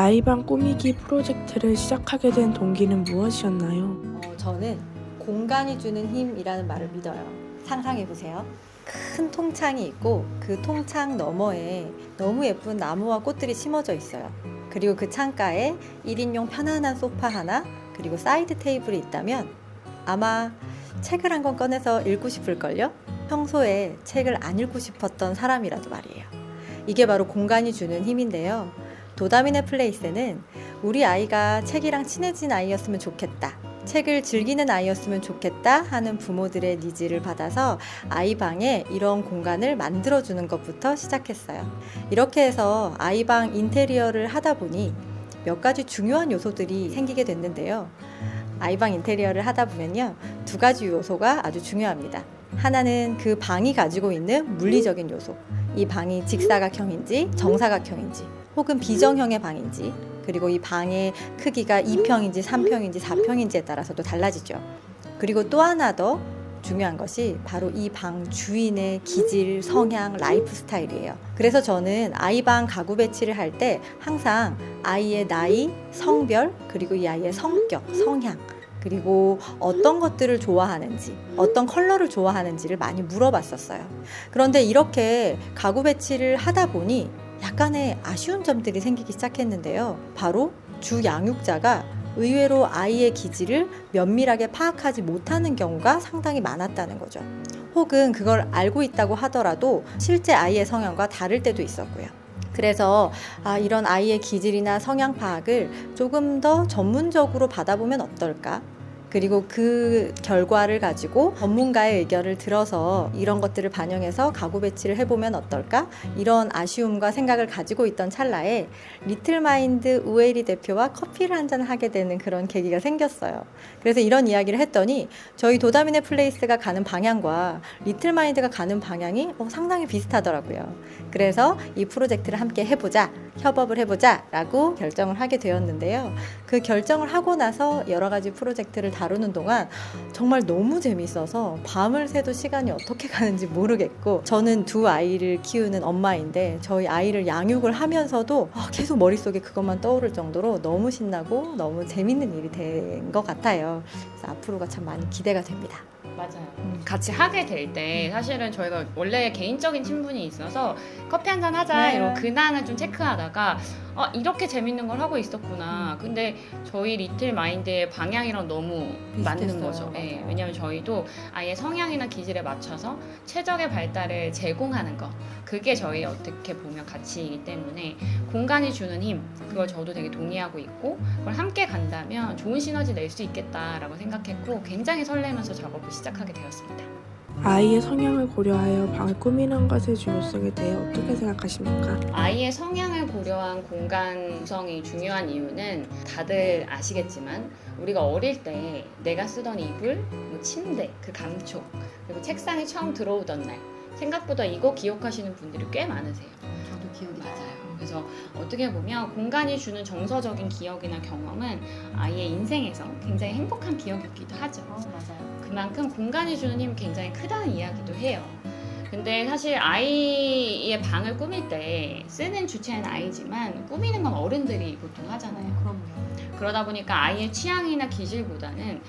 아이방 꾸미기 프로젝트를 시작하게 된 동기는 무엇이었나요? 저는 공간이 주는 힘이라는 말을 믿어요. 상상해보세요. 큰 통창이 있고 그 통창 너머에 너무 예쁜 나무와 꽃들이 심어져 있어요. 그리고 그 창가에 1인용 편안한 소파 하나, 그리고 사이드 테이블이 있다면 아마 책을 한 권 꺼내서 읽고 싶을걸요? 평소에 책을 안 읽고 싶었던 사람이라도 말이에요. 이게 바로 공간이 주는 힘인데요. 도다미네 플레이스는 우리 아이가 책이랑 친해진 아이였으면 좋겠다, 책을 즐기는 아이였으면 좋겠다 하는 부모들의 니즈를 받아서 아이방에 이런 공간을 만들어주는 것부터 시작했어요. 이렇게 해서 아이방 인테리어를 하다 보니 몇 가지 중요한 요소들이 생기게 됐는데요. 아이방 인테리어를 하다 보면요, 두 가지 요소가 아주 중요합니다. 하나는 그 방이 가지고 있는 물리적인 요소, 이 방이 직사각형인지 정사각형인지 혹은 비정형의 방인지, 그리고 이 방의 크기가 2평인지 3평인지 4평인지에 따라서도 달라지죠. 그리고 또 하나 더 중요한 것이 바로 이 방 주인의 기질, 성향, 라이프 스타일이에요. 그래서 저는 아이방 가구 배치를 할 때 항상 아이의 나이, 성별, 그리고 이 아이의 성격, 성향, 그리고 어떤 것들을 좋아하는지, 어떤 컬러를 좋아하는지를 많이 물어봤었어요. 그런데 이렇게 가구 배치를 하다 보니 약간의 아쉬운 점들이 생기기 시작했는데요. 바로 주 양육자가 의외로 아이의 기질을 면밀하게 파악하지 못하는 경우가 상당히 많았다는 거죠. 혹은 그걸 알고 있다고 하더라도 실제 아이의 성향과 다를 때도 있었고요. 그래서 이런 아이의 기질이나 성향 파악을 조금 더 전문적으로 받아보면 어떨까? 그리고 그 결과를 가지고 전문가의 의견을 들어서 이런 것들을 반영해서 가구 배치를 해보면 어떨까? 이런 아쉬움과 생각을 가지고 있던 찰나에 리틀마인드 우에이리 대표와 커피를 한잔 하게 되는 그런 계기가 생겼어요. 그래서 이런 이야기를 했더니 저희 도다미네 플레이스가 가는 방향과 리틀마인드가 가는 방향이 상당히 비슷하더라고요. 그래서 이 프로젝트를 함께 해보자, 협업을 해보자 라고 결정을 하게 되었는데요. 그 결정을 하고 나서 여러 가지 프로젝트를 다루는 동안 정말 너무 재밌어서 밤을 새도 시간이 어떻게 가는지 모르겠고, 저는 두 아이를 키우는 엄마인데 저희 아이를 양육을 하면서도 계속 머릿속에 그것만 떠오를 정도로 너무 신나고 너무 재밌는 일이 된 것 같아요. 그래서 앞으로가 참 많이 기대가 됩니다. 맞아요. 같이 하게 될 때 사실은 저희가 원래 개인적인 친분이 있어서 커피 한잔 하자 이러고 근황을 좀 체크하다가 이렇게 재밌는 걸 하고 있었구나. 근데 저희 리틀 마인드의 방향이랑 너무 맞는 비슷했어요. 거죠. 네, 왜냐하면 저희도 아이의 성향이나 기질에 맞춰서 최적의 발달을 제공하는 거, 그게 저희 어떻게 보면 가치이기 때문에 공간이 주는 힘, 그걸 저도 되게 동의하고 있고 그걸 함께 간다면 좋은 시너지 낼 수 있겠다라고 생각했고 굉장히 설레면서 작업을 시작하게 되었습니다. 아이의 성향을 고려하여 방을 꾸미는 것의 중요성에 대해 어떻게 생각하십니까? 아이의 성향을 고려한 공간 구성이 중요한 이유는 다들 아시겠지만 우리가 어릴 때 내가 쓰던 이불, 뭐 침대, 그 감촉, 그리고 책상에 처음 들어오던 날, 생각보다 이거 기억하시는 분들이 꽤 많으세요. 저도 기억이 나요. 그래서 어떻게 보면 공간이 주는 정서적인 기억이나 경험은 아이의 인생에서 굉장히 행복한 기억이기도 하죠. 맞아요. 그만큼 공간이 주는 힘이 굉장히 크다는 이야기도 해요. 근데 사실 아이의 방을 꾸밀 때 쓰는 주체는 아이지만 꾸미는 건 어른들이 보통 하잖아요. 그럼요. 그러다 보니까 아이의 취향이나 기질보다는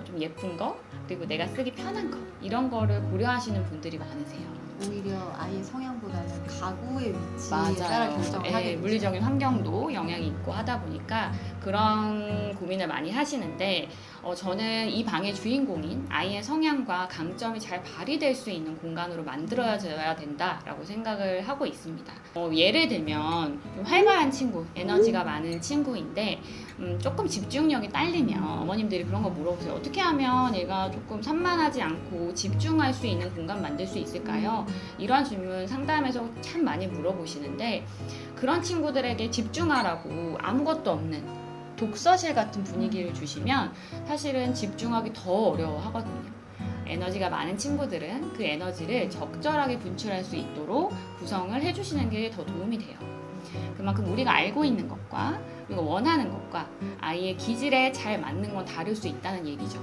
좀 예쁜 거, 그리고 내가 쓰기 편한 거, 이런 거를 고려하시는 분들이 많으세요. 오히려 아이의 성향보다는 가구의 위치에 따라 결정을 하게 되죠. 물리적인 환경도 영향이 있고 하다 보니까 그런 고민을 많이 하시는데 저는 이 방의 주인공인 아이의 성향과 강점이 잘 발휘될 수 있는 공간으로 만들어져야 된다라고 생각을 하고 있습니다. 예를 들면 좀 활발한 친구, 에너지가 많은 친구인데 조금 집중력이 딸리면 어머님들이 그런 거 물어보세요. 어떻게 하면 얘가 조금 산만하지 않고 집중할 수 있는 공간 만들 수 있을까요? 이런 질문 상담에서 참 많이 물어보시는데, 그런 친구들에게 집중하라고 아무것도 없는 독서실 같은 분위기를 주시면 사실은 집중하기 더 어려워하거든요. 에너지가 많은 친구들은 그 에너지를 적절하게 분출할 수 있도록 구성을 해주시는 게 더 도움이 돼요. 그만큼 우리가 알고 있는 것과 우리가 원하는 것과 아이의 기질에 잘 맞는 건 다를 수 있다는 얘기죠.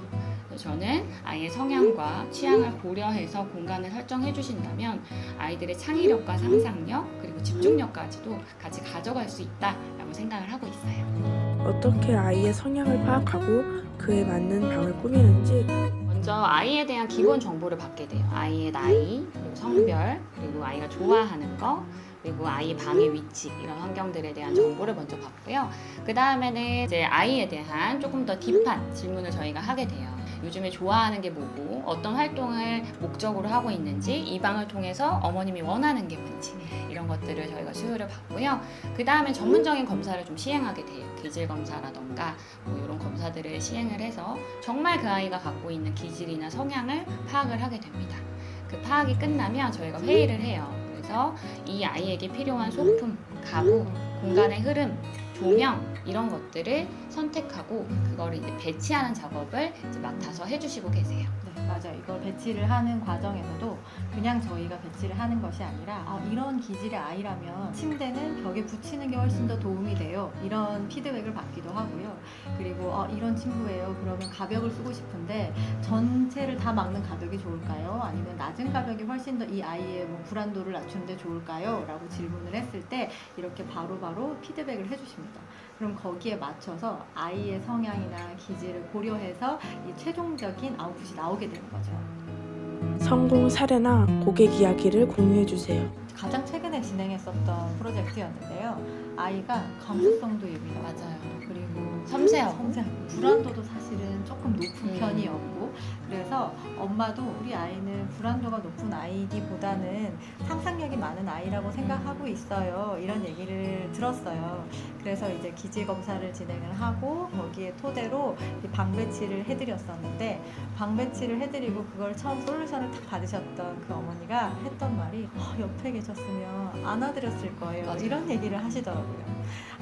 저는 아이의 성향과 취향을 고려해서 공간을 설정해 주신다면 아이들의 창의력과 상상력, 그리고 집중력까지도 같이 가져갈 수 있다라고 방이라고 생각을 하고 있어요. 어떻게 아이의 성향을 파악하고 그에 맞는 방을 꾸미는지 먼저 아이에 대한 기본 정보를 받게 돼요. 아이의 나이, 그리고 성별, 그리고 아이가 좋아하는 거, 그리고 아이 방의 위치, 이런 환경들에 대한 정보를 먼저 받고요. 그 다음에는 이제 아이에 대한 조금 더 딥한 질문을 저희가 하게 돼요. 요즘에 좋아하는 게 뭐고, 어떤 활동을 목적으로 하고 있는지, 이 방을 통해서 어머님이 원하는 게 뭔지, 이런 것들을 저희가 수요를 받고요. 그 다음에 전문적인 검사를 좀 시행하게 돼요. 기질 검사라던가 뭐 이런 검사들을 시행을 해서 정말 그 아이가 갖고 있는 기질이나 성향을 파악을 하게 됩니다. 그 파악이 끝나면 저희가 회의를 해요. 그래서 이 아이에게 필요한 소품, 가구, 공간의 흐름, 조명 이런 것들을 선택하고 그거를 이제 배치하는 작업을 이제 맡아서 해주시고 계세요. 네, 맞아요. 이걸 배치를 하는 과정에서도 그냥 저희가 배치를 하는 것이 아니라 이런 기질의 아이라면 침대는 벽에 붙이는 게 훨씬 더 도움이 돼요. 이런 피드백을 받기도 하고요. 그리고 이런 친구예요. 그러면 가벽을 쓰고 싶은데 전체를 다 막는 가벽이 좋을까요? 아니면 낮은 가벽이 훨씬 더 이 아이의 뭐 불안도를 낮추는데 좋을까요? 라고 질문을 했을 때 이렇게 바로바로 피드백을 해주십니다. 그럼 거기에 맞춰서 아이의 성향이나 기질을 고려해서 이 최종적인 아웃풋이 나오게 되는 거죠. 성공 사례나 고객 이야기를 공유해 주세요. 가장 최근에 진행했었던 프로젝트였는데요. 아이가 감수성도 예민하고 맞아요. 그리고 섬세하고 불안도도 사실은 조금 높은 편이었고 그래서 엄마도 우리 아이는 불안도가 높은 아이디보다는 상상력이 많은 아이라고 생각하고 있어요. 이런 얘기를 들었어요. 그래서 이제 기질 검사를 진행을 하고 거기에 토대로 방 배치를 해드렸었는데 방 배치를 해드리고 그걸 처음 솔루션을 딱 받으셨던 그 어머니가 했던 말이 옆에 계셨으면 안아드렸을 거예요. 맞아요. 이런 얘기를 하시더라고요.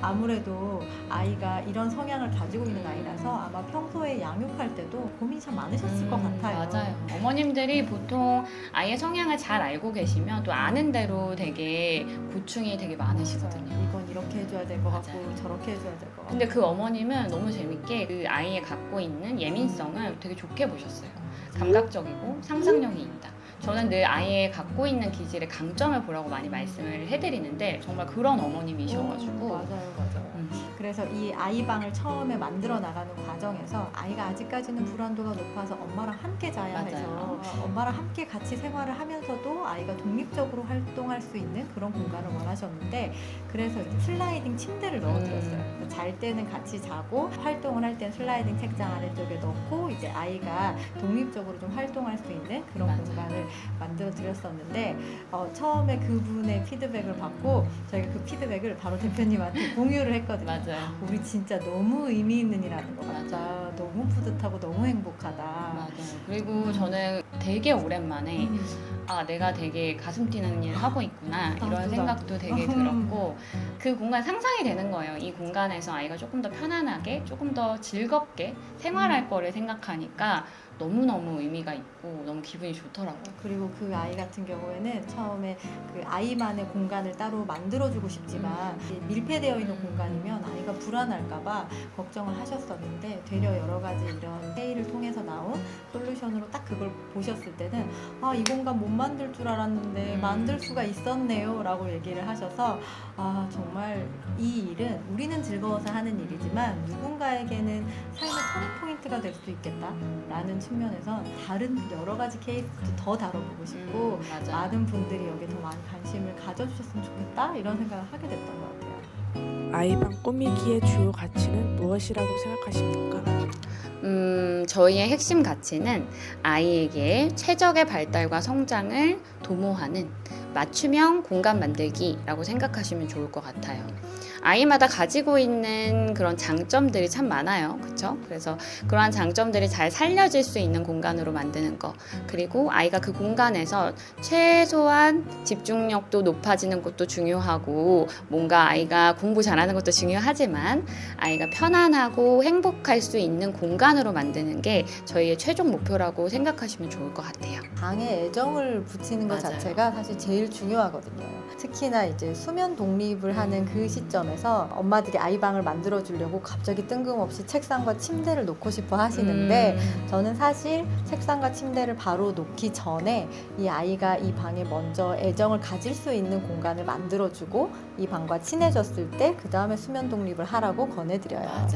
아무래도 아이가 이런 성향을 가지고 있는 아이라서 아마 평소에 양육할 때도 고민이 참 많으셨을 것 같아요. 맞아요. 어머님들이 보통 아이의 성향을 잘 알고 계시면 또 아는 대로 되게 고충이 되게 많으시거든요. 이건 이렇게 해줘야 될 것 같고 맞아요. 저렇게 해줘야 될 것 같고. 근데 그 어머님은 너무 재밌게 그 아이의 갖고 있는 예민성을 되게 좋게 보셨어요. 감각적이고 상상력이 있다. 저는 늘 아이의 갖고 있는 기질의 강점을 보라고 많이 말씀을 해드리는데 정말 그런 어머님이셔가지고 맞아요. 그래서 이 아이방을 처음에 만들어 나가는 과정에서 아이가 아직까지는 불안도가 높아서 엄마랑 함께 자야 맞아요. 해서 엄마랑 함께 같이 생활을 하면서도 아이가 독립적으로 활동할 수 있는 그런 공간을 원하셨는데 그래서 이제 슬라이딩 침대를 넣어드렸어요. 잘 때는 같이 자고 활동을 할 때는 슬라이딩 책장 아래쪽에 넣고 이제 아이가 독립적으로 좀 활동할 수 있는 그런 맞아요. 공간을 만들어 드렸었는데 처음에 그분의 피드백을 받고 저희가 그 피드백을 바로 대표님한테 공유를 했거든요. 맞아요. 우리 진짜 너무 의미 있는 일 하는 것 같다. 맞아요. 너무 뿌듯하고 너무 행복하다. 맞아요. 그리고 저는 되게 오랜만에 내가 되게 가슴 뛰는 일을 하고 있구나 이런 나도. 생각도 되게 들었고 그 공간 상상이 되는 거예요. 이 공간에서 아이가 조금 더 편안하게 조금 더 즐겁게 생활할 거를 생각하니까 너무너무 의미가 있고 너무 기분이 좋더라고요. 그리고 그 아이 같은 경우에는 처음에 그 아이만의 공간을 따로 만들어주고 싶지만 밀폐되어 있는 공간이면 아이가 불안할까봐 걱정을 하셨었는데 되려 여러 가지 이런 회의를 통해서 나온 솔루션으로 딱 그걸 보셨을 때는 이 공간 못 만들 줄 알았는데 만들 수가 있었네요 라고 얘기를 하셔서 정말 이 일은 우리는 즐거워서 하는 일이지만 누군가에게는 삶의 터닝포인트가 될 수 있겠다 라는 측면에서 다른 여러 가지 케이스도 더 다뤄보고 싶고 맞아요. 많은 분들이 여기에 더 많이 관심을 가져주셨으면 좋겠다 이런 생각을 하게 됐던 것 같아요. 아이방 꾸미기의 주요 가치는 무엇이라고 생각하십니까? 저희의 핵심 가치는 아이에게 최적의 발달과 성장을 도모하는 맞춤형 공간 만들기라고 생각하시면 좋을 것 같아요. 아이마다 가지고 있는 그런 장점들이 참 많아요. 그렇죠? 그래서 그러한 장점들이 잘 살려질 수 있는 공간으로 만드는 거. 그리고 아이가 그 공간에서 최소한 집중력도 높아지는 것도 중요하고 뭔가 아이가 공부 잘하는 것도 중요하지만 아이가 편안하고 행복할 수 있는 공간으로 만드는 게 저희의 최종 목표라고 생각하시면 좋을 것 같아요. 방에 애정을 붙이는 것 맞아요. 자체가 사실 제일 중요하거든요. 특히나 이제 수면 독립을 하는 그 시점에 점에서 엄마들이 아이방을 만들어 주려고 갑자기 뜬금없이 책상과 침대를 놓고 싶어 하시는데 저는 사실 책상과 침대를 바로 놓기 전에 이 아이가 이 방에 먼저 애정을 가질 수 있는 공간을 만들어주고 이 방과 친해졌을 때 그 다음에 수면 독립을 하라고 권해드려요. 맞아요.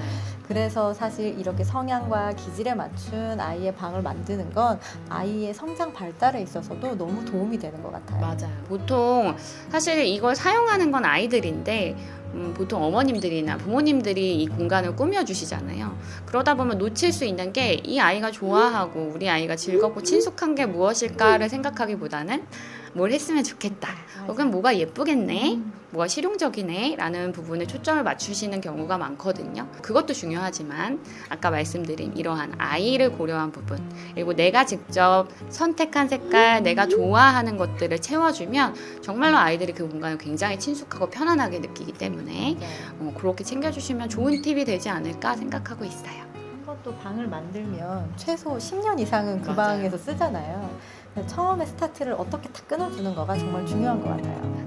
그래서 사실 이렇게 성향과 기질에 맞춘 아이의 방을 만드는 건 아이의 성장 발달에 있어서도 너무 도움이 되는 것 같아요. 맞아요. 보통 사실 이걸 사용하는 건 아이들인데 보통 어머님들이나 부모님들이 이 공간을 꾸며주시잖아요. 그러다 보면 놓칠 수 있는 게 이 아이가 좋아하고 우리 아이가 즐겁고 친숙한 게 무엇일까를 생각하기보다는 뭘 했으면 좋겠다. 혹은 뭐가 예쁘겠네. 뭐가 실용적이네. 라는 부분에 초점을 맞추시는 경우가 많거든요. 그것도 중요하지만 아까 말씀드린 이러한 아이를 고려한 부분 그리고 내가 직접 선택한 색깔, 내가 좋아하는 것들을 채워주면 정말로 아이들이 그 공간을 굉장히 친숙하고 편안하게 느끼기 때문에 그렇게 챙겨주시면 좋은 팁이 되지 않을까 생각하고 있어요. 한 번 또 방을 만들면 최소 10년 이상은 그 맞아요. 방에서 쓰잖아요. 처음에 스타트를 어떻게 다 끊어주는 거가 정말 중요한 것 같아요.